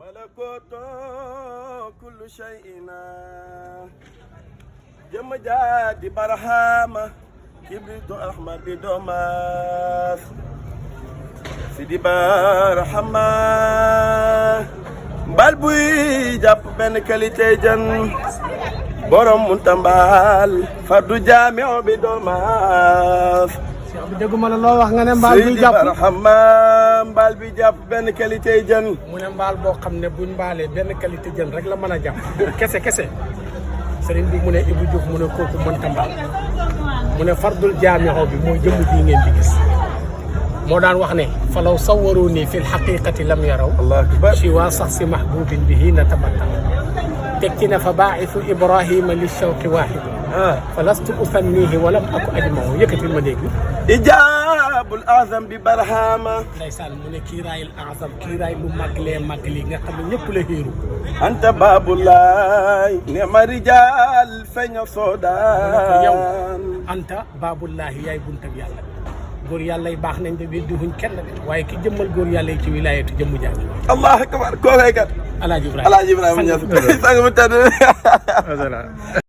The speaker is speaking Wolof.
malakoto kullu shay'ina jëmm jaa di barahama kibritu ahmad di domas sidi barahama mbal buy jàpp benn qualité jën borom muntambaal fardu jaamio bi domas Cheikh bi dégguma la loo wax nga ne mbaal buy jàpp sidi barahama mbaal bi jàpp benn qualité jën mu ne mbaal boo xam ne buñ mbaalee benn qualité jën rek la mën a jàpp kese kese sëriñ bi mu ne Ibou Diouf mu ne kooku mënta mbaal mu ne fardul jaamixo bi mooy jëmm ji ngeen di gis moo daan wax ne falaw sawaru nii fi lxaqiqati lam yaraw allah akbar si waa sax si mahbubin bihi natabattal tekki na fa baaxisu ibrahima li shawqi waaxidu fa lastu usannihi walam aku ajmahu yëkkatil ma dégg ijaabul azam bi barahama ndeysaan mu ne kiiraayil azam kiiraay lu màglee màgli nga xam ne ñëpp la xiiru anta baabulaay nema rijal feeña yow soodaan anta baabullaahi yaay buntab yàlla góor yàlla yi baax nañ de weddiwuñ kenn de waaye ki jëmmal góor yàlla yi ci wilaayatu jëmmu jàng allah akbar koo koy kat Alaaji Ibrahima Alaaji Ibrahima Ñas sang bu tedd